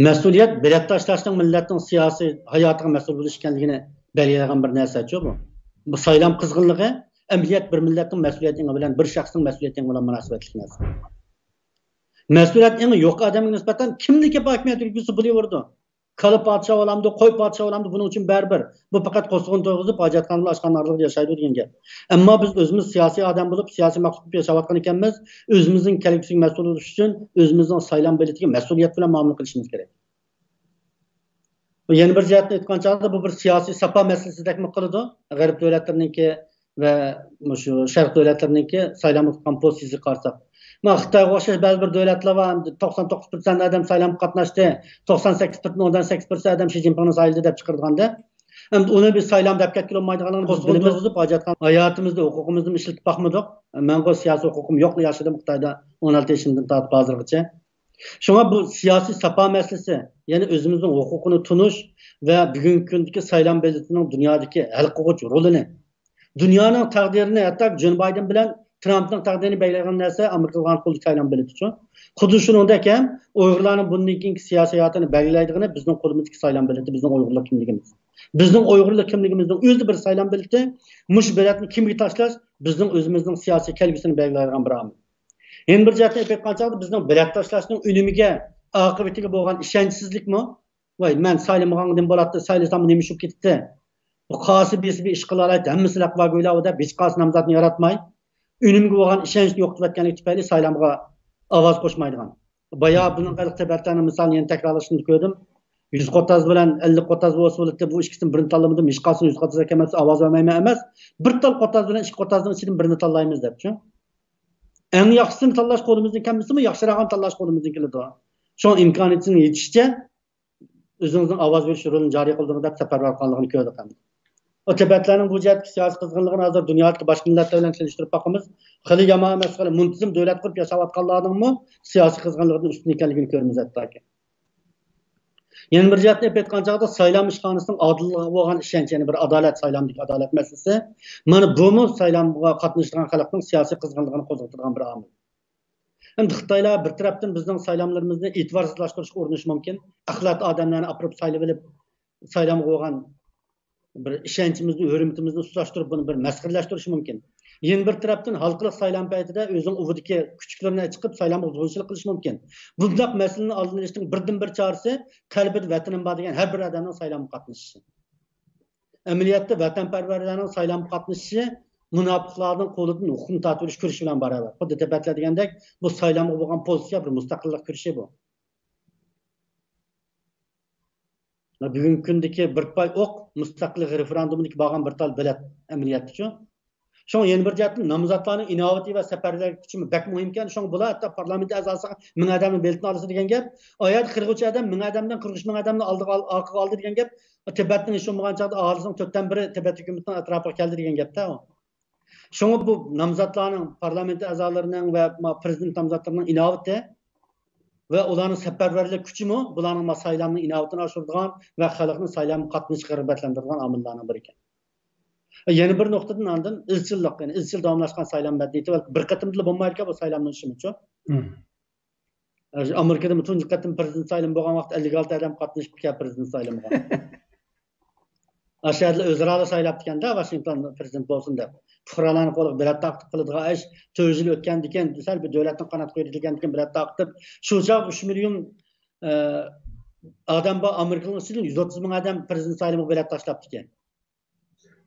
Mas'uliyat millatdoshlarning millatning siyosiy hayotiga mas'ul bo'lish ekanligini belgilagan bir narsa-ku bu. Bu saylam qizg'inligi amaliyat bir millatning mas'uliyati bilan bir shaxsning mas'uliyati bilan munosabatli narsa. Mas'uliyat eng yo'q odamga nisbatan kimniki hokimiyat yurgisi bo'laverdi. Kala podshoh olamdi, qo'y podshoh olamdi, buning uchun baribir. Bu faqat qo'sqin to'g'izib, hojatxonalar ochganlarga yashaydi degan gap. Ammo biz o'zimiz siyosiy odam bo'lib, siyosiy maqsad qilib yashayotgan ekanmiz, o'zimizning kelgusiga mas'ul bo'lish uchun o'zimizning saylan bilitiga mas'uliyat bilan muomala qilishimiz kerak. Yana bir jihatdan aytgan chog'da bu bir siyosiy sapo masalasida qiladi. G'arb davlatlarininki va shu sharq davlatlarininki saylanma qilgan postsizni qarasak. Xitoyga o'xshash ba'zi bir davlatlar var, 99% adam saylanma qatnashdi, 98,8% adam Xi Jinpingni sayladi deb chiqarganda, endi uni biz saylam deb ketgan olmaydiganligini biz bilamiz, hojatxon hayotimizda huquqimizni ishlatib baxmadik. Men bu siyosiy huquqim yo'q, yashadim Xitoyda 16 yoshimdan tortib hozirgacha. Şuna bu siyasi sapa meselesi, yani özümüzün hukukunu tunuş ve bugünkü gündeki saylan belirtinin dünyadaki hal kılıcı rolünü, dünyanın takdirini hatta Joe Biden bilen Trump'ın takdirini belirleyen neyse Amerika'nın kolu saylan belirtici. Kudu şunundayken Uygurların bunun ikinci siyasi hayatını belirlediğini bizden kolumuzdaki saylan belirti, bizden Uygurluk kimliğimiz. Bizden Uygurluk kimliğimizden özü bir saylan belirti, muş belirtini kimliği taşlar, bizden özümüzün siyasi kelgisini belirleyen bir amil. Yeni bir cihatdan aytgan chog'da bizning millatdoshlarning unimiga, oqibatiga bo'lgan ishonchsizlikmi? Voy, men saylamag'andim bo'ladi, saylasam nima shu ketdi. Bu qasi besibi ish qilaradi, hammasi laqva go'ylavda hech qaysi nomzodni yaratmay, unimga bo'lgan ishonchni yo'qotayotganligi tufayli saylamga ovoz qo'shmaydigan. Baya buning qilib misolni yana takrorlashni ko'rdim. 100 qotaz bilan 50 qotaz bo'lsa bu ikkisini birini tanlamadim, hech qaysini 100 qotaz ekanmasa ovoz bermayman emas. Bir tal qotaz bilan 2 qotazning ichidan birini tanlaymiz debchi. En yaxşısını tanlash qo'limizdan kelmasimi, yaxshirog'ini tanlash qo'limizdan keladi. Shu imkoniyatini yetishcha o'zingizning ovoz berish rolini joriy qildingiz deb safarbar qilganligini ko'rdik ham. O tabiatlarning bu jihatdagi siyosiy qizg'inligini hozir dunyodagi boshqa millatlar bilan solishtirib boqamiz. Xili yomon emas, xili muntazam davlat qurib yashayotganlarning siyosiy qizg'inligining ustun ekanligini ko'ramiz hattoki. Yana bir jihatdan aytgan chog'da saylam ishxonasining odilligiga bo'lgan ishonch, ya'ni bir adolat, saylamdagi adolat masalasi, mana bumi saylamga qatnashgan xalqning siyosiy qizg'inligini qo'zg'atadigan bir omil. Endi Xitoylar bir tarafdan bizning saylamlarimizni e'tiborsizlashtirishga urinishi mumkin. Axlat odamlarni aprib saylab olib, saylamga bo'lgan bir ishonchimizni, hurmatimizni susashtirib buni bir masxaralash mumkin. Yana bir tarafdan xalqlik saylam paytida o'zining uvudagi kuchuklarni chiqib saylamga buzg'unchilik qilish mumkin. Bunday masalani oldini olishning birdan bir chorasi qalbida vatanim bor degan har bir odamning saylamga qatnashishi. Amaliyotda vatanparvarlarning saylamga qatnashishi munofiqlarning qo'lidan huquqni tortib olish kurishi bilan barobar. Xuddi debatlar degandek, bu saylamga bo'lgan pozitsiya bir mustaqillik kurishi bu. Bugungi kundagi bir pay o'q mustaqillik referendumidagi bo'lgan bir tal bilat amaliyotchi. Şoň yeni bir jihatdan nomzodlarning innovativ va safarbarlik kuchi bak muhim ekan. Şoň bular hatto parlament a'zosiga 1000 odamni beltini olsa degan gap, oyat 40 odam 1000 odamdan 40 ming odamni orqaga oldi degan gap, Tibetning shu bo'lgan chog'da aholining 4dan biri Tibet hukumatining atrofiga keldi degan gapda. Şoň bu nomzodlarning, parlament a'zolarining va prezident nomzodlarining innovati ve ularning safarbarlik kuchimi bularning saylamning innovatini oshiradigan va xalqning saylamga qatnashishga rag'batlantiradigan omillarning biri ekan. Yeni bir noktadan andın izchillik, yani izchil davomlashgan saylam madaniyati bir qatimli bo'lmaydi bu saylamning ishimichi. Amerikada tunji qatim prezident saylam bo'lgan vaqt 56 odam qatnashib kelgan prezident saylamiga. Aşağıda o'zaro saylab deganda Washington prezident bo'lsin deb. Fuqarolarni qo'liga bilet taqib qiladigan ish 4 yil o'tgandan keyin sal bir davlatning qanot qo'yilgandan keyin bilet taqib shu chaq 3 million odam bor Amerikaning ichida 130 ming odam prezident saylamiga bilet tashlab ekan.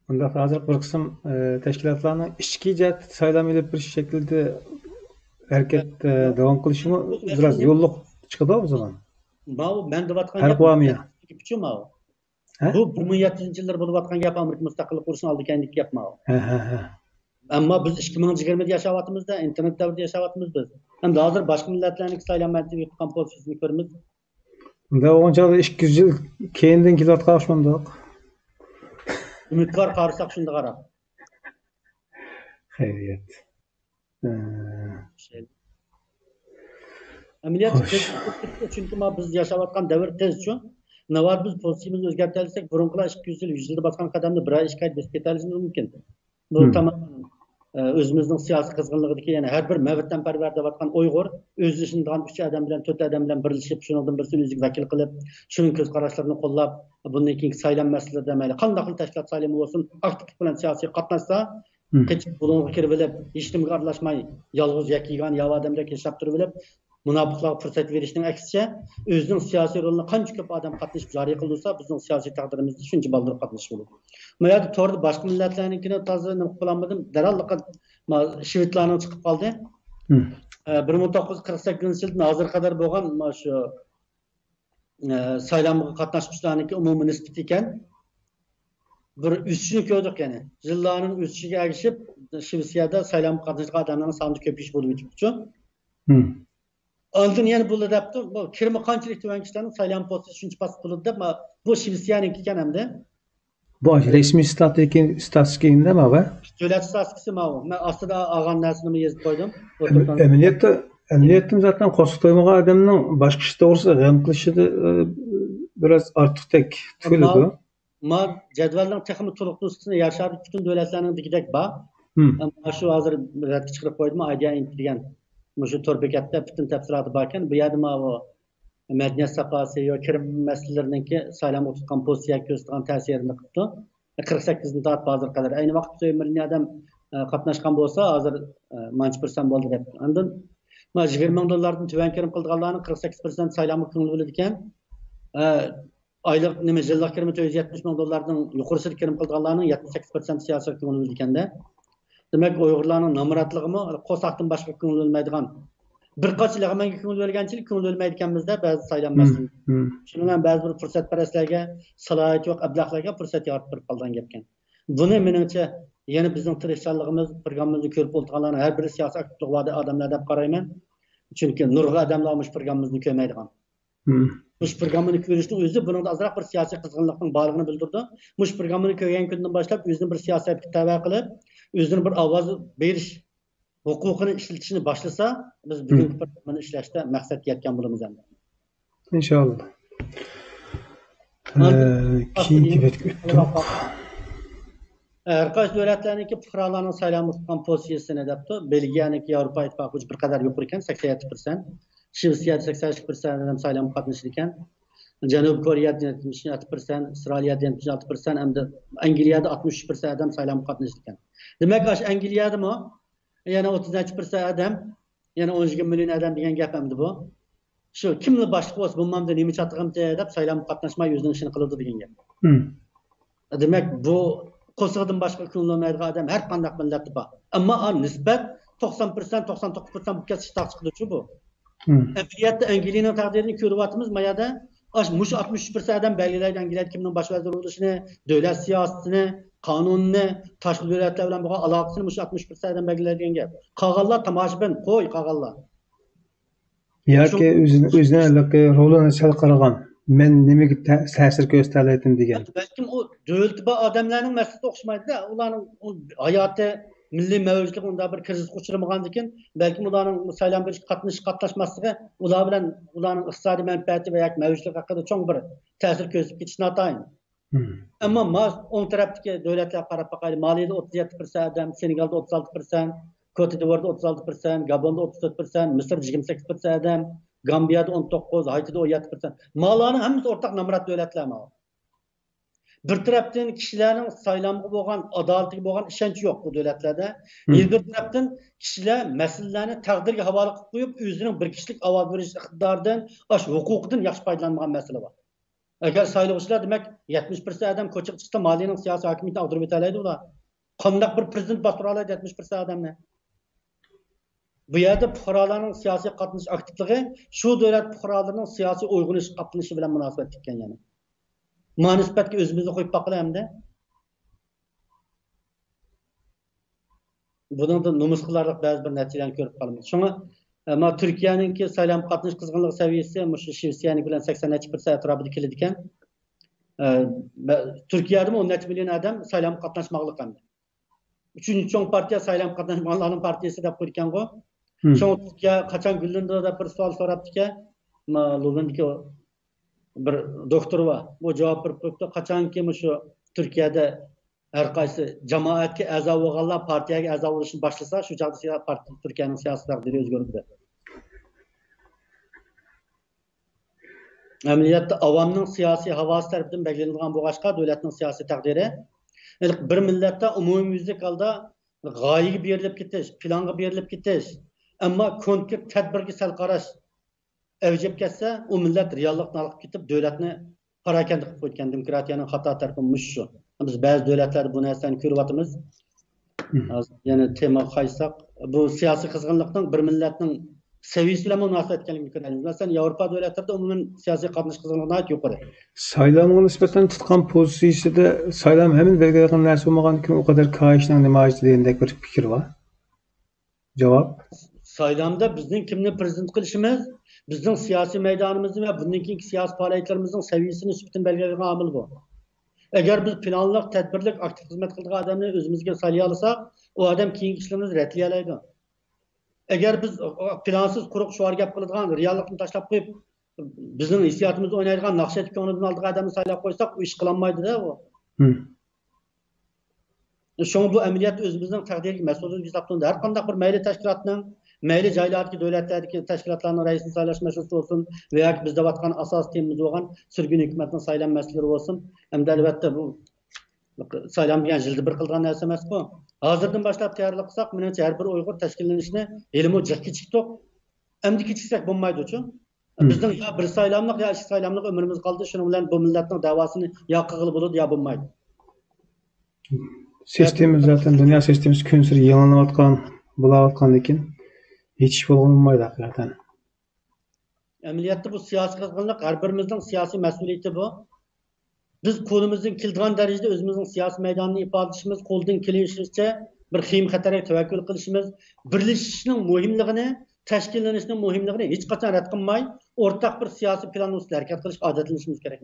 Bunda hozir bir qism tashkilotlarning ichki jihat saylam ilib bir shaklda harakat davom qilishimi biraz yo'lliq chiqadi o zaman. Ben devatgan gap bu 1700-yillar bo'layotgan gap Amerika mustaqillik qurishini oldiganlik gap ma'lum. Ammo biz 2020 yashayapmizda, internet davrida yashayapmiz biz. Endi hozir boshqa millatlarning saylam madaniyatiga yo'qotgan pozitsiyasini ko'ramiz. Bunda o'nchalik 200 yil keyindan kelayotgan o'xshamdoq. Umidvor qarasak shunda qarab. Xayriyat. Amaliyot chunki biz yashayotgan davr tezchu. Navad biz pozisyonimizni o'zgartirsak, burunqilar 200 yil, 100 yilda bosgan qadamni bir oy 2 oy bosib ketishimiz mumkin. Bu tamamen özümüzün siyasi kızgınlığıdaki yani her bir mevattanparvar devatkan Uygur öz işinden 3 adam bilen 4 adam bilen birleşip şundan birisini özü vakil kılıp şunun göz qarashlarini qo'llab bundan keyingi saylam masalasida mayli qanday qilib tashkilot saylami bo'lsin aktivlik bilan siyosiy qatnashsa keçip bulunga kirib bilib hech kimga aralashmay yolg'iz yakigan yav odamdek yashab turib bilib munofiqlarga fursat berishning aksicha o'zining siyosiy rolini qancha ko'p odam qatnashib joriy qilsa bizning siyosiy taqdirimizda shuncha baldir qatnashish bo'ladi. Bu yerda to'g'ri boshqa millatlarnikini toza nima qilolmadim. Daralliq shvedlarning chiqib qoldi. 1948 yildan hozir qadar bo'lgan shu saylamga qatnashuvchilarniki umumiy nisbat ekan. Bir üstünü gördük yani. Yılların üstüne erişip Şivsiyada saylam qatnashgan odamlarning soni ko'payish bo'lib o'tibdi. Oldin yana bo'ldi debdi. Bu kirmi qanchalik tuvan kishilarning saylam posti shuncha past bo'ldi deb bu Şivsiyaniki ekan hamda. Bu resmiy statistikada mi abi? Davlat statistikasi ma'lum. Men ostida olgan narsamni yozib qo'ydim. Emniyetim zaten qo'shtoymagan odamning boshqa ish to'g'risida g'am qilishi biraz ortiqdek tuyuladi. Ma jadvalning texnik to'liq nusxasini yashar bütün davlatlarning digidek bor. Ama şu hozir ratga chiqarib qo'ydim. Idea degan shu to'r bekatda bütün tafsiloti bor ekan. Bu yerda bu madaniyat sohasi yo kirim masalalarininki saylam o'tgan pozitsiyaga ko'rsatgan ta'sirini qildi. 48 tat hozir qadar ayni vaqtda 1 million odam qatnashgan bo'lsa, hozir manch % bo'ldi deb. Ondan $20 ming tuvan kirim qilganlarning 48% saylamga ko'ngil bo'ladi ekan. Aylık nima yillik kirimi $470 ming yuqorisida kirim qilganlarning 78% siyosiy ko'ngil bo'ladi ekanda. Demak, Uyg'urlarning namoratligimi qo'saqdan boshqa ko'ngil bo'lmaydigan. Bir qancha lag'manga ko'ngil bo'lganchilik ko'ngil bo'lmaydiganmizda ba'zi saylanmaslik. Shuning bilan ba'zi bir fursatparastlarga, salohiyat yo'q ablahlarga fursat yaratib qolgan gap ekan. Buni menimcha yana bizning tirishchanligimiz, programmamizni ko'rib o'tganlarning har biri siyosiy aktivlik va'da odamlar deb qarayman. Chunki nurg'a odamlar olmuş programmamizni ko'rmaydigan. Mush programmani ko'rishning o'zi bunun azroq bir siyosiy qizg'inlikning borligini bildirdi. Mush programmani ko'rgan kundan boshlab o'zini bir siyosiy tava qilib, o'zini bir ovoz berish huquqini ishlatishni boshlasa, biz bugungi programmani ishlashda maqsadga yetgan bo'lamiz endi. İnşallah. Keyingi betga o'tdik. Har qaysi davlatlarniki fuqarolarning saylanma pozitsiyasini debdi. Belgiyaniki Yevropa ittifoqi bir qadar yuqori ekan, 87%. Şivsiyada 82% adam saylamga qatnashdi ekan. Janubiy Koreyada 76%, İsrailiyada 76%, hamda Angliyada 63% adam saylamga qatnashdi ekan. Demak, ash Angliyadami yana 30% adam, yana 12 million adam degan gap hamda bu. Shu kimni boshliq bo'lsa, bunmamda nima chatg'im deb saylamga qatnashmay o'zining ishini qiladi degan gap. Demak, bu qo'sig'idan boshqa ko'ngillanmaydigan odam har qanday millatda bor. Ammo nisbat 90%, 99% bu kasish taqchiqdi bu. Emniyette Angliyaning taqdirini ko'ryapmiz. Mayada mush 63% adam belgilaydi Angliyada kimning bosh vazir bo'lishini, davlat siyosatini, qonunni, tashqi davlatlar bilan bo'lgan aloqasini mush 60% adam belgilaydigan gap. Qolganlar tomoshabin, qo'y qolganlar. Yoki o'zini rolini sal qaragan. Men nimaga ta'sir ko'rsatalaydim degan. Balkim u davlat va odamlarning masalasi o'xshamaydi-da. Ularning hayoti milliy mavjudlik unda bir kriz uchramagandan keyin balki ularning saylam berish qatnashmasligi ular bilan ularning iqtisodiy manfaati va yoki mavjudlik haqida cho'ng bir ta'sir ko'rsatib ketishni atayin. Ammo o'ng tarafdagi davlatlar qarab boqaylik. Maliyada 37% odam, Senegalda 36%, Cote d'Ivoire'da 36%, Gabonda 34%, Misrda 28% odam, Gambiyada 19%, Haitida 17%. Mallarning hammasi o'rtaq namorat davlatlar ma'lum. Bir tarafdan kishilarning saylamga bo'lgan adolatiga bo'lgan ishonchi yo'q bu davlatlarda. Bir tarafdan kishilar masalalarni taqdirga havola qilib qo'yib, o'zining bir kishilik ovoz berish iqtidoridan, huquqidan yaxshi foydalanmagan masala bor. Agar saylovchilar demak 70% odam ko'chib chiqsa, maliyaning siyosiy hokimiyatini ag'dirib o'taydi ular. Qanday bir prezident bostira oladi 70% odamni? Bu yerda fuqarolarning siyosiy qatnashish aktivligi shu davlat fuqarolarining siyosiy uyg'unish qatnashishi bilan munosabat etgan yani. Munosabatga o'zimizni qo'yib boqaylik-da. Bundan nomus qilarlik ba'zi bir natijalarni ko'rib qolamiz. Shunga Turkiyaninki saylam qatnash qizg'inlik saviyasi mush Shvetsiyaning bilan 80% atrofida keladi ekan. Turkiyada 10 million odam saylam qatnashmoqlik endi. Uchinchi cho'ng partiya saylam qatnashmoqlarning partiyasi deb qo'ygan-ku. Shunga Turkiya qachon gullandi deb bir savol so'rabdi-ki, Londondagi bir doktor var. Bu cevap verip qachonki shu Turkiyada Her qaysi jamoatga a'zo bo'lganlar partiyaga a'zo bo'lishni boshlasa, shu chog'da Turkiyaning siyosiy taqdiri o'zgaradi. Amaliyotda avomning siyosiy havosi tarafidan belgilangan bo'lg'achqa davlatning siyosiy taqdiri bir millatda umumyuzlik holda g'oyaga berilib ketish, planga berilib ketish, ammo konkret tadbirga sal qarash avjib ketsa, u millat reallikni olib ketib, davlatni parakanda qilib qo'ygan demokratiyaning xato tarafi shu. Biz ba'zi davlatlarda bu narsani ko'ryapmiz. Yana tema qaysak, bu siyosiy qizg'inlikning bir millatning seviyesi bilan munosabat ekanligini ko'ramiz. Masalan, Yevropa davlatlarida umuman siyosiy qatnash qizg'inligi yuqori. Saylamga nisbatan tutgan pozitsiyasida saylam hemen belgilangan narsa bo'lmagan kim o kadar kayışning namoyishi degandek bir fikr var. Javob. Saylamda bizning kimni prezident qilishimiz, bizning siyosiy maydonimizni va bundan keyingi siyosiy faoliyatlarimizning saviyasini nisbatan belgilagan omil bu. Agar biz planliq, tadbirlik, aktiv xizmat qilgan odamni o'zimizga saylay olsak, u odam keyingi ishlarimizni ratlay oladi. Agar biz plansiz quruq shuar gap qiladigan, reallikni tashlab qo'yib, bizning hissiyotimizni o'ynaydigan naqshat ko'nglidan oldigan odamni saylab qo'ysak, u ish qilolmaydi-da u. Şoň bu amaliyat özümizden taqdiriga mas'uliyet hisoblanadi. Har qanday bir mayli tashkilotning, mayli joylardagi davlatlardagi tashkilotlarning raisini saylash masalasi bo'lsin, va yoki bizda vatqan asos temimiz bo'lgan sürgün hukumatning saylan masalalari bo'lsin. Hamda albatta bu saylan degan yilda bir qilgan narsa emas bu. Hozirdan boshlab tayyorlik qilsak, menimcha har bir Uyg'ur tashkillanishini elimi jiqqa chiqdik. Endi kechiksak bo'lmaydi-ku. Bizning yo bir saylanlik yo ikki saylanlik ömrimiz qoldi. Shuning bilan bu millatning davosini yo qilib bo'ladi yo bo'lmaydi. Sistemimiz zaten dünya sistemimiz gün sürü yenilanayotgan, bulayotgan lekin hech ish bo'lmaydi hakikaten. Amaliyotda bu siyosiy qizg'inlik har birimizning siyosiy mas'uliyati bu. Biz qo'limizdan keladigan darajada o'zimizning siyosiy maydonini ifodalashimiz, qo'ldan kelishicha bir xiyim xatarga tavakkul qilishimiz, birlashishning muhimligini, tashkillanishning muhimligini hech qachon rad qilmay, o'rtaq bir siyosiy plan ustida harakat qilishga odatlanishimiz kerak.